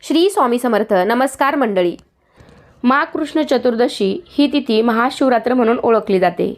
श्री स्वामी समर्थ. नमस्कार मंडळी. माघ कृष्ण चतुर्दशी ही तिथी महाशिवरात्र म्हणून ओळखली जाते.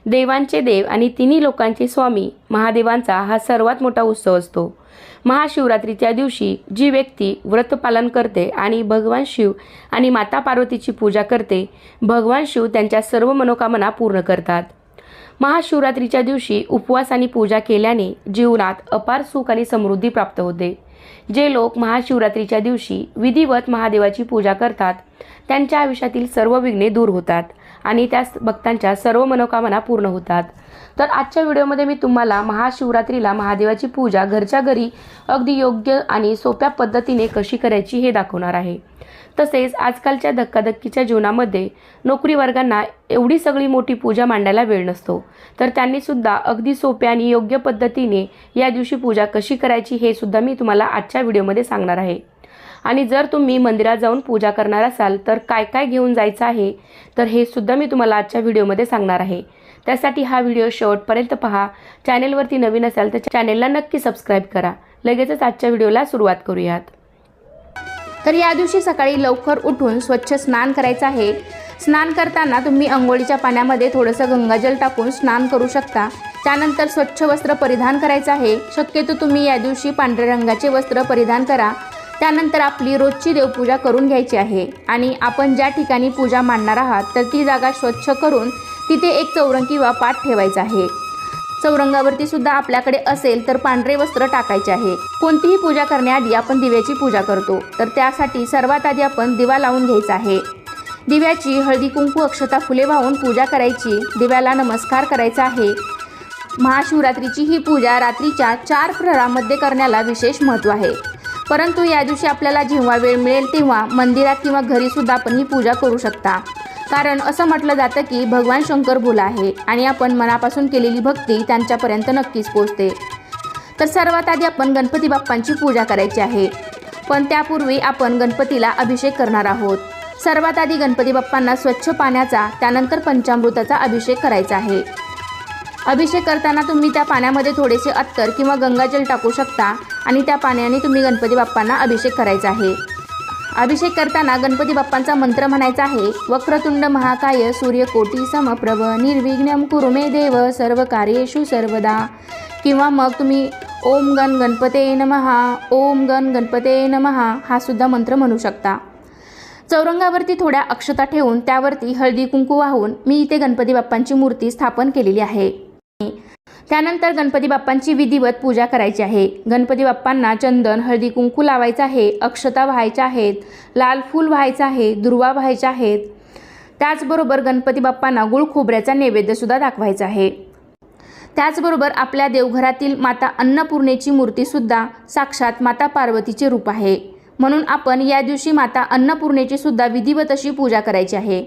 देवांचे देव आणि तिन्ही लोकांचे स्वामी महादेवांचा हा सर्वात मोठा उत्सव असतो. महाशिवरात्रीच्या दिवशी जी व्यक्ती व्रत पालन करते आणि भगवान शिव आणि माता पार्वतीची पूजा करते, भगवान शिव त्यांच्या सर्व मनोकामना पूर्ण करतात. महाशिवरात्रीच्या दिवशी उपवास आणि पूजा केल्याने जीवनात अपार सुख आणि समृद्धी प्राप्त होते. जे लोक महाशिवरात्रीच्या दिवशी विधिवत महादेवाची पूजा करतात त्यांच्या आयुष्यातील सर्व विघ्ने दूर होतात आणि त्या भक्तांच्या सर्व मनोकामना पूर्ण होतात. तर आजच्या व्हिडिओमध्ये मी तुम्हाला महाशिवरात्रीला महादेवाची पूजा घरच्या घरी अगदी योग्य आणि सोप्या पद्धतीने कशी करायची हे दाखवणार आहे. तसेच आजकालच्या धक्काधक्कीच्या जीवनामध्ये नोकरी वर्गांना एवढी सगळी मोठी पूजा मांडायला वेळ नसतो, तर त्यांनीसुद्धा अगदी सोप्या आणि योग्य पद्धतीने या दिवशी पूजा कशी करायची हे सुद्धा मी तुम्हाला आजच्या व्हिडिओमध्ये सांगणार आहे. आणि जर तुम्ही मंदिरात जाऊन पूजा करणार असाल तर काय काय घेऊन जायचं आहे तर हे सुद्धा मी तुम्हाला आजच्या व्हिडिओमध्ये सांगणार आहे. त्यासाठी हा व्हिडिओ शेवटपर्यंत पहा. चॅनेलवरती नवीन असाल तर चॅनेलला नक्की सबस्क्राईब करा. लगेचच आजच्या व्हिडिओला सुरुवात करूयात. तर या दिवशी सकाळी लवकर उठून स्वच्छ स्नान करायचं आहे. स्नान करताना तुम्ही अंघोळीच्या पाण्यामध्ये थोडंसं गंगाजल टाकून स्नान करू शकता. त्यानंतर स्वच्छ वस्त्र परिधान करायचं आहे. शक्यतो तुम्ही या दिवशी पांढऱ्या रंगाचे वस्त्र परिधान करा. त्यानंतर आपली रोजची देवपूजा करून घ्यायची आहे आणि आपण ज्या ठिकाणी पूजा मांडणार आहात तर ती जागा स्वच्छ करून तिथे एक चौरंग किंवा पाट ठेवायचा आहे. चौरंगावरती सुद्धा आपल्याकडे असेल तर पांढरे वस्त्र टाकायचे आहे. कोणतीही पूजा करण्याआधी आपण दिव्याची पूजा करतो, तर त्यासाठी सर्वात आधी आपण दिवा लावून घ्यायचा आहे. दिव्याची हळदी कुंकू अक्षता फुले वाहून पूजा करायची. दिव्याला नमस्कार करायचा आहे. महाशिवरात्रीची ही पूजा रात्रीच्या 4 प्रहरामध्ये करण्याला विशेष महत्त्व आहे. परंतु या दिवशी आपल्याला जेव्हा वेळ मिळेल तेव्हा मंदिरात किंवा घरीसुद्धा आपण ही पूजा करू शकता. कारण असं म्हटलं जातं की भगवान शंकर भोला आहे आणि आपण मनापासून केलेली भक्ती त्यांच्यापर्यंत नक्कीच पोहोचते. तर सर्वात आधी आपण गणपती बाप्पांची पूजा करायची आहे. पण त्यापूर्वी आपण गणपतीला अभिषेक करणार आहोत. सर्वात आधी गणपती बाप्पांना स्वच्छ पाण्याचा त्यानंतर पंचामृताचा अभिषेक करायचा आहे. अभिषेक करताना तुम्ही त्या पाण्यामध्ये थोडेसे अत्तर किंवा गंगाजल टाकू शकता आणि त्या पाण्याने तुम्ही गणपती बाप्पांना अभिषेक करायचा आहे. अभिषेक करताना गणपती बाप्पांचा मंत्र म्हणायचा आहे. वक्रतुंड महाकाय सूर्यकोटी समप्रभ निर्विघ्नं कुरु मे देव सर्व कार्येषु सर्वदा. किंवा मग तुम्ही ओम गण गणपते नमः, ओम गण गणपते नमः हा सुद्धा मंत्र म्हणू शकता. चौरंगावरती थोड्या अक्षता ठेवून त्यावरती हळदी कुंकू वाहून मी इथे गणपती बाप्पांची मूर्ती स्थापन केलेली आहे. त्यानंतर गणपती बाप्पांची विधिवत पूजा करायची आहे. गणपती बाप्पांना चंदन हळदी कुंकू लावायचं आहे. अक्षता व्हायच्या आहेत. लाल फूल व्हायचं आहे. दुर्वा व्हायच्या आहेत. त्याचबरोबर गणपती बाप्पांना गुळ खोबऱ्याचा नैवेद्यसुद्धा दाखवायचा आहे. त्याचबरोबर आपल्या देवघरातील माता अन्नपूर्णेची मूर्तीसुद्धा साक्षात माता पार्वतीचे रूप आहे. म्हणून आपण या दिवशी माता अन्नपूर्णेची सुद्धा विधिवत अशी पूजा करायची आहे.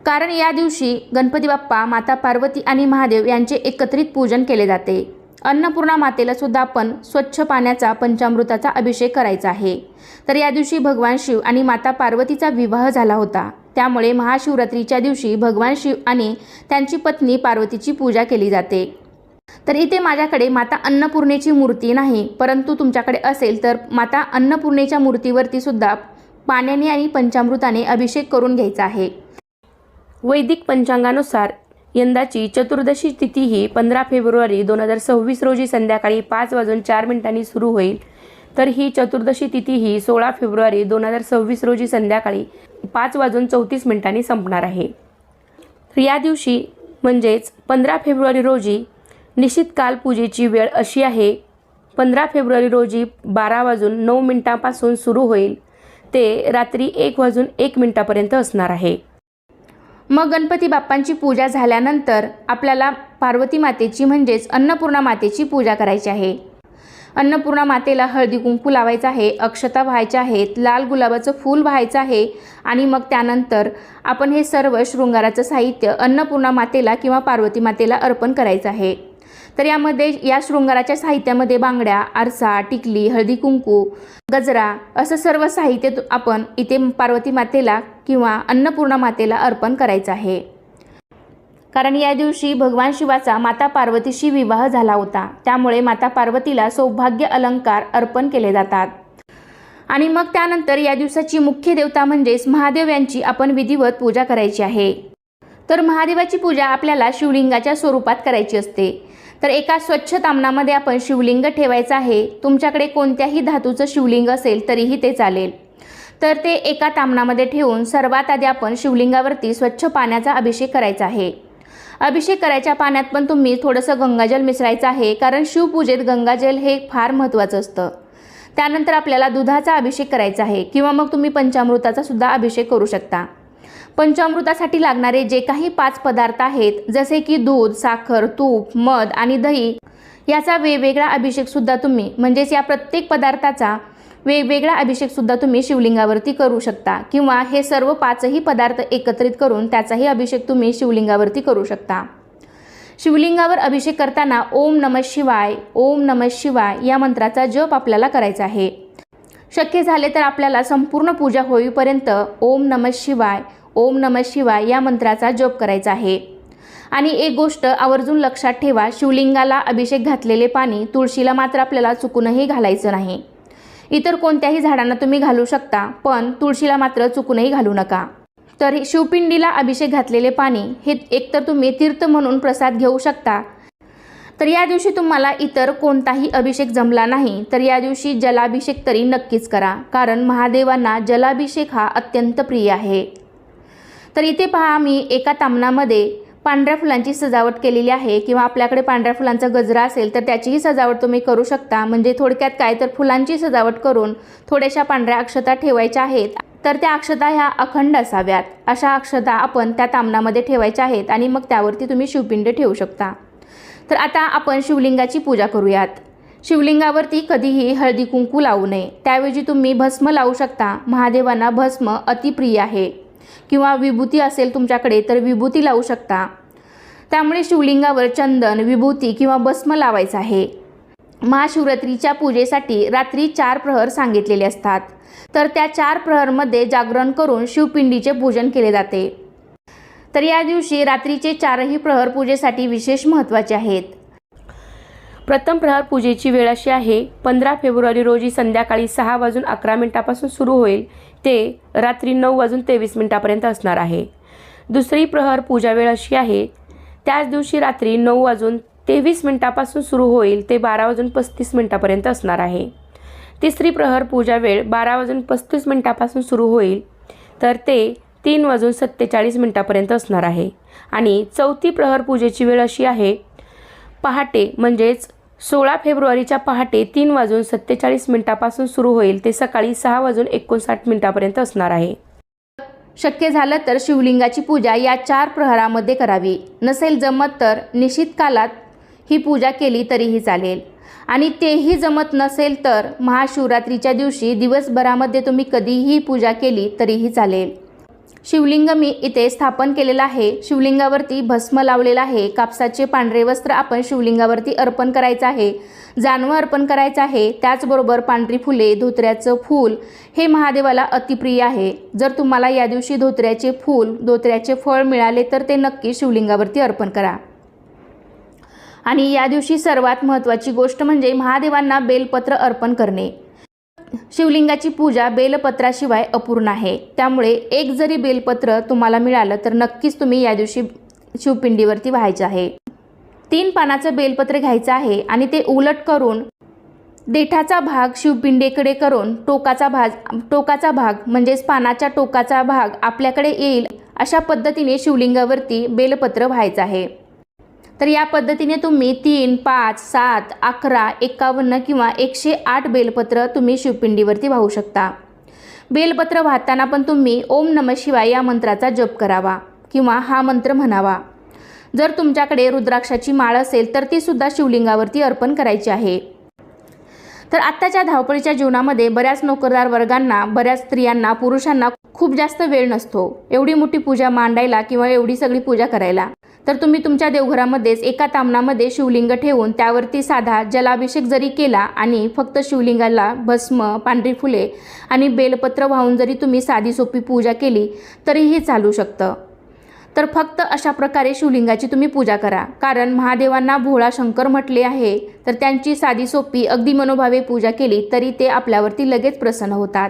कारण या दिवशी गणपती बाप्पा, माता पार्वती आणि महादेव यांचे एकत्रित पूजन केले जाते. अन्नपूर्णा मातेला सुद्धा आपण स्वच्छ पाण्याचा पंचामृताचा अभिषेक करायचा आहे. तर या दिवशी भगवान शिव आणि माता पार्वतीचा विवाह झाला होता. त्यामुळे महाशिवरात्रीच्या दिवशी भगवान शिव आणि त्यांची पत्नी पार्वतीची पूजा केली जाते. तर इथे माझ्याकडे माता अन्नपूर्णेची मूर्ती नाही, परंतु तुमच्याकडे असेल तर माता अन्नपूर्णेच्या मूर्तीवरती सुद्धा पाण्याने आणि पंचामृताने अभिषेक करून घ्यायचा आहे. वैदिक पंचांगानुसार यंदाची चतुर्दशी तिथी ही 15 फेब्रुवारी 2026 रोजी संध्याकाळी 5:04 सुरू होईल. तर ही चतुर्दशी तिथी ही 16 फेब्रुवारी 2026 रोजी संध्याकाळी 5:34 संपणार आहे. तर या दिवशी म्हणजेच 15 फेब्रुवारी रोजी निश्चित काल पूजेची वेळ अशी आहे. 15 फेब्रुवारी रोजी 12:09 सुरू होईल ते रात्री 1:01 असणार आहे. मग गणपती बाप्पांची पूजा झाल्यानंतर आपल्याला पार्वती मातेची म्हणजेच अन्नपूर्णा मातेची पूजा करायची आहे. अन्नपूर्णा मातेला हळदी कुंकू लावायचं आहे. अक्षता व्हायच्या आहेत. लाल गुलाबाचं फूल व्हायचं आहे आणि मग त्यानंतर आपण हे सर्व शृंगाराचं साहित्य अन्नपूर्णा मातेला किंवा पार्वती मातेला अर्पण करायचं आहे. तर यामध्ये या शृंगाराच्या साहित्यामध्ये बांगड्या, आरसा, टिकली, हळदी कुंकू, गजरा असं सर्व साहित्य आपण इथे पार्वती मातेला किंवा अन्नपूर्णा मातेला अर्पण करायचं आहे. कारण या दिवशी भगवान शिवाचा माता पार्वतीशी विवाह झाला होता. त्यामुळे माता पार्वतीला सौभाग्य अलंकार अर्पण केले जातात. आणि मग त्यानंतर या दिवसाची मुख्य देवता म्हणजेच महादेव यांची आपण विधिवत पूजा करायची आहे। तर महादेवाची पूजा आपल्याला शिवलिंगाच्या स्वरूपात करायची असते। तर एका स्वच्छ तामणामध्ये आपण शिवलिंग ठेवायचं आहे। तुमच्याकडे कोणत्याही धातूचं शिवलिंग असेल तरीही ते चालेल। तर ते एका तामणामध्ये ठेवून सर्वात आधी आपण शिवलिंगावरती स्वच्छ पाण्याचा अभिषेक करायचा आहे। अभिषेक करायच्या पाण्यात पण तुम्ही थोडंसं गंगाजल मिसळायचं आहे, कारण शिवपूजेत गंगाजल हे फार महत्त्वाचं असतं। त्यानंतर आपल्याला दुधाचा अभिषेक करायचा आहे किंवा मग तुम्ही पंचामृताचा सुद्धा अभिषेक करू शकता। पंचामृतासाठी लागणारे जे काही 5 पदार्थ आहेत, जसे की दूध, साखर, तूप, मध आणि दही, याचा वेगवेगळा अभिषेक सुद्धा तुम्ही म्हणजेच या प्रत्येक पदार्थाचा वेगवेगळा अभिषेक सुद्धा तुम्ही शिवलिंगावरती करू शकता किंवा हे सर्व 5ही पदार्थ एकत्रित करून त्याचाही अभिषेक तुम्ही शिवलिंगावरती करू शकता। शिवलिंगावर अभिषेक करताना ओम नमः शिवाय, ओम नमः शिवाय या मंत्राचा जप आपल्याला करायचा आहे। शक्य झाले तर आपल्याला संपूर्ण पूजा होईपर्यंत ओम नमः शिवाय, ओम नमः शिवाय या मंत्राचा जप करायचा आहे। आणि एक गोष्ट आवर्जून लक्षात ठेवा, शिवलिंगाला अभिषेक घातलेले पाणी तुळशीला मात्र आपल्याला चुकूनही घालायचं नाही। इतर कोणत्याही झाडांना तुम्ही घालू शकता, पण तुळशीला मात्र चुकूनही घालू नका। तर शिवपिंडीला अभिषेक घातलेले पाणी हे एकतर तुम्ही तीर्थ म्हणून प्रसाद घेऊ शकता। तर या दिवशी तुम्हाला इतर कोणताही अभिषेक जमला नाही तर या दिवशी जलाभिषेक तरी नक्कीच करा, कारण महादेवांना जलाभिषेक हा अत्यंत प्रिय आहे। तर इथे पहा, मी एका तामणामध्ये पांढऱ्या फुलांची सजावट केलेली आहे किंवा आपल्याकडे पांढऱ्या फुलांचा गजरा असेल तर त्याचीही सजावट तुम्ही करू शकता। म्हणजे थोडक्यात काय, तर फुलांची सजावट करून थोड्याशा पांढऱ्या अक्षता ठेवायच्या आहेत। तर त्या अक्षता ह्या अखंड असाव्यात, अशा अक्षता आपण त्या तामणामध्ये ठेवायच्या आहेत आणि मग त्यावरती तुम्ही शिवपिंड ठेवू शकता। तर आता आपण शिवलिंगाची पूजा करूयात। शिवलिंगावरती कधीही हळदी कुंकू लावू नये, त्याऐवजी तुम्ही भस्म लावू शकता। महादेवांना भस्म अतिप्रिय आहे किंवा विभूती असेल तुमच्याकडे तर विभूती लावू शकता। त्यामुळे शिवलिंगावर चंदन, विभूती किंवा भस्म लावायचं आहे। महाशिवरात्रीच्या पूजेसाठी रात्री 4 प्रहर सांगितलेले असतात, तर त्या 4 प्रहरमध्ये जागरण करून शिवपिंडीचे पूजन केले जाते। तर या दिवशी रात्रीचे 4ही प्रहर पूजेसाठी विशेष महत्त्वाचे आहेत। प्रथम प्रहर पूजेची वेळ अशी आहे, 15 फेब्रुवारी रोजी संध्याकाळी 6:11 सुरू होईल ते रात्री 9:23 असणार आहे। दुसरी प्रहर पूजा वेळ अशी आहे, त्याच दिवशी रात्री 9:23 सुरू होईल ते 12:35 असणार आहे। तिसरी प्रहर पूजा वेळ 12:35 सुरू होईल तर ते 3:47 असणार आहे। आणि चौथी प्रहर पूजेची वेळ अशी आहे, पहाटे म्हणजेच 16 फेब्रुवारीच्या पहाटे 3:47 सुरू होईल ते सकाळी 6:59 असणार आहे। शक्य झालं तर शिवलिंगाची पूजा या 4 प्रहरामध्ये करावी, नसेल जमत तर निश्चित कालात ही पूजा केली तरीही चालेल। आणि तेही जमत नसेल तर महाशिवरात्रीच्या दिवशी दिवसभरामध्ये तुम्ही कधीही पूजा केली तरीही चालेल। शिवलिंग मी इथे स्थापन केलेलं आहे। शिवलिंगावरती भस्म लावलेला आहे। कापसाचे पांढरे वस्त्र आपण शिवलिंगावरती अर्पण करायचं आहे, जानवं अर्पण करायचं आहे। त्याचबरोबर पांढरी फुले, धोत्र्याचं फूल हे महादेवाला अतिप्रिय आहे। जर तुम्हाला या दिवशी धोत्र्याचे फूल, धोत्र्याचे फळ मिळाले तर ते नक्की शिवलिंगावरती अर्पण करा। आणि या दिवशी सर्वात महत्त्वाची गोष्ट म्हणजे महादेवांना बेलपत्र अर्पण करणे। शिवलिंगाची पूजा बेलपत्राशिवाय अपूर्ण आहे, त्यामुळे एक जरी बेलपत्र तुम्हाला मिळालं तर नक्कीच तुम्ही या दिवशी शिवपिंडीवरती व्हायचं आहे। 3 पानाचं बेलपत्र घ्यायचं आहे आणि ते उलट करून देठाचा भाग शिवपिंडीकडे करून टोकाचा भाग म्हणजेच पानाच्या टोकाचा भाग आपल्याकडे येईल अशा पद्धतीने शिवलिंगावरती बेलपत्र व्हायचं आहे। तर या पद्धतीने तुम्ही 3, 5, 7, 11, 51 किंवा 108 बेलपत्र तुम्ही शिवपिंडीवरती वाहू शकता। बेलपत्र वाहताना पण तुम्ही ओम नमः शिवाय या मंत्राचा जप करावा किंवा हा मंत्र म्हणावा। जर तुमच्याकडे रुद्राक्षाची माळ असेल तर ती सुद्धा शिवलिंगावरती अर्पण करायची आहे। तर आत्ताच्या धावपळीच्या जीवनामध्ये बऱ्याच नोकरदार वर्गांना, बऱ्याच स्त्रियांना, पुरुषांना खूप जास्त वेळ नसतो एवढी मोठी पूजा मांडायला किंवा एवढी सगळी पूजा करायला। तर तुम्ही तुमच्या देवघरामध्येच एका तामणामध्ये शिवलिंग ठेवून त्यावरती साधा जलाभिषेक जरी केला आणि फक्त शिवलिंगाला भस्म, पांढरी फुले आणि बेलपत्र वाहून जरी तुम्ही साधी सोपी पूजा केली तरीही चालू शकतं। तर फक्त अशा प्रकारे शिवलिंगाची तुम्ही पूजा करा. कारण महादेवांना भोळा शंकर म्हटले आहे, तर त्यांची साधी सोपी अगदी मनोभावे पूजा केली तरी ते आपल्यावरती लगेच प्रसन्न होतात.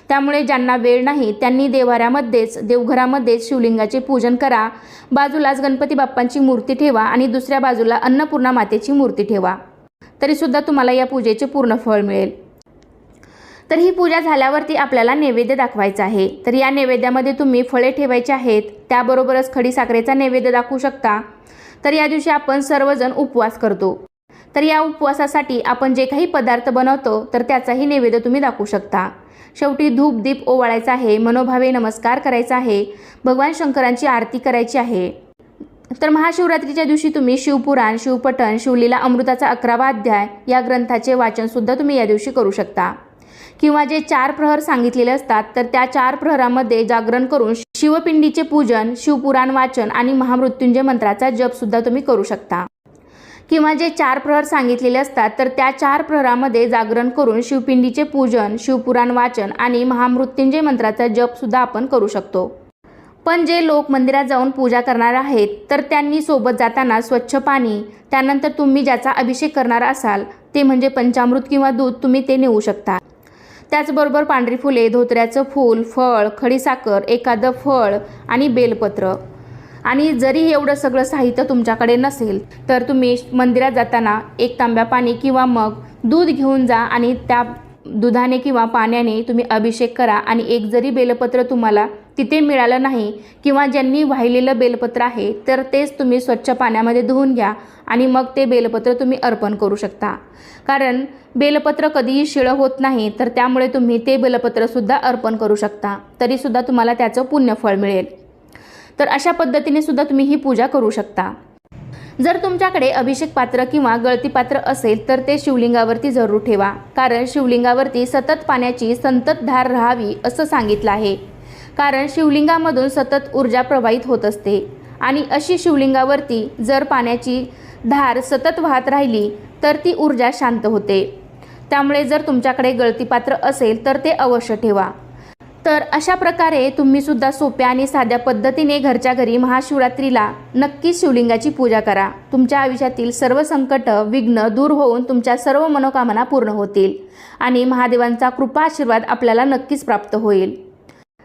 त्यामुळे ज्यांना वेळ नाही त्यांनी देवाऱ्यामध्येच देवघरामध्येच शिवलिंगाचे पूजन करा. बाजूलाच गणपती बाप्पांची मूर्ती ठेवा आणि दुसऱ्या बाजूला अन्नपूर्णा मातेची मूर्ती ठेवा, तरीसुद्धा तुम्हाला या पूजेचे पूर्ण फळ मिळेल. तर ही पूजा झाल्यावरती आपल्याला नैवेद्य दाखवायचा आहे. तर या नैवेद्यामध्ये तुम्ही फळे ठेवायची आहेत, त्याबरोबरच खडी साखरेचा नैवेद्य दाखवू शकता. तर या दिवशी आपण सर्वजण उपवास करतो. तर या उपवासासाठी आपण जे काही पदार्थ बनवतो तर त्याचाही नैवेद्य तुम्ही दाखवू शकता. शेवटी धूप दीप ओवाळायचा आहे, मनोभावे नमस्कार करायचा आहे, भगवान शंकरांची आरती करायची आहे. तर महाशिवरात्रीच्या दिवशी तुम्ही शिवपुराण, शिवपठण, शिवलीला अमृताचा 11वा अध्याय या ग्रंथाचे वाचनसुद्धा तुम्ही या दिवशी करू शकता. किंवा जे 4 प्रहर सांगितलेले असतात तर त्या 4 प्रहरामध्ये जागरण करून शिवपिंडीचे पूजन, शिवपुराण वाचन आणि महामृत्युंजय मंत्राचा जपसुद्धा तुम्ही करू शकता. किंवा जे 4 प्रहर सांगितलेले असतात तर त्या 4 प्रहरामध्ये जागरण करून शिवपिंडीचे पूजन, शिवपुराण वाचन आणि महामृत्युंजय मंत्राचा जपसुद्धा आपण करू शकतो. पण जे लोक मंदिरात जाऊन पूजा करणार आहेत तर त्यांनी सोबत जाताना स्वच्छ पाणी, त्यानंतर तुम्ही ज्याचा अभिषेक करणार असाल ते म्हणजे पंचामृत किंवा दूध तुम्ही ते नेऊ शकता. त्याचबरोबर पांढरी फुले, धोत्र्याचं फूल, फळ, खडीसाखर, एखादं फळ आणि बेलपत्र. आणि जरी एवढं सगळं साहित्य तुमच्याकडे नसेल तर तुम्ही मंदिरात जाताना 1 तांब्या पाणी किंवा मग दूध घेऊन जा आणि त्या दुधाने किंवा पाण्याने तुम्ही अभिषेक करा. आणि एक जरी बेलपत्र तुम्हाला तिथे मिळालं नाही किंवा ज्यांनी वाहिलेलं बेलपत्र आहे तर तेच तुम्ही स्वच्छ पाण्यामध्ये धुवून घ्या आणि मग ते बेलपत्र तुम्ही अर्पण करू शकता. कारण बेलपत्र कधीही शिळं होत नाही, तर त्यामुळे तुम्ही ते बेलपत्रसुद्धा अर्पण करू शकता, तरीसुद्धा तुम्हाला त्याचं पुण्यफळ मिळेल. तर अशा पद्धतीने सुद्धा तुम्ही ही पूजा करू शकता. जर तुमच्याकडे अभिषेक पात्र किंवा गळती पात्र असेल तर ते शिवलिंगावरती जरूर ठेवा. कारण शिवलिंगावरती सतत पाण्याची संततधार राहावी असं सांगितलं आहे. कारण शिवलिंगामधून सतत ऊर्जा प्रवाहित होत असते आणि अशी शिवलिंगावरती जर पाण्याची धार सतत वाहत राहिली तर ती ऊर्जा शांत होते. त्यामुळे जर तुमच्याकडे गळती पात्र असेल तर ते अवश्य ठेवा. तर अशा प्रकारे तुम्ही सुद्धा सोप्या आणि साध्या पद्धतीने घरच्या घरी महाशिवरात्रीला नक्कीच शिवलिंगाची पूजा करा. तुमच्या आयुष्यातील सर्व संकट, विघ्न दूर होऊन तुमच्या सर्व मनोकामना पूर्ण होतील आणि महादेवांचा कृपा आशीर्वाद आपल्याला नक्कीच प्राप्त होईल.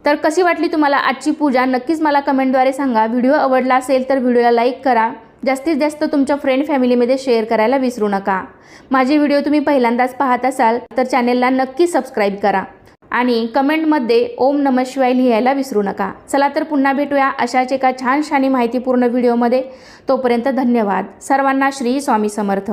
तर कशी वाटली तुम्हाला आजची पूजा नक्कीच मला कमेंटद्वारे सांगा. व्हिडिओ आवडला असेल तर व्हिडिओला लाईक करा. जास्तीत जास्त तुमच्या फ्रेंड फॅमिलीमध्ये शेअर करायला विसरू नका. माझे व्हिडिओ तुम्ही पहिल्यांदाच पाहत असाल तर चॅनेलला नक्की सबस्क्राईब करा आणि कमेंटमध्ये ओम नमः शिवाय लिहायला विसरू नका. चला तर पुन्हा भेटूया अशाच एका छानशा आणि माहितीपूर्ण व्हिडिओमध्ये. तोपर्यंत धन्यवाद. सर्वांना श्री स्वामी समर्थ.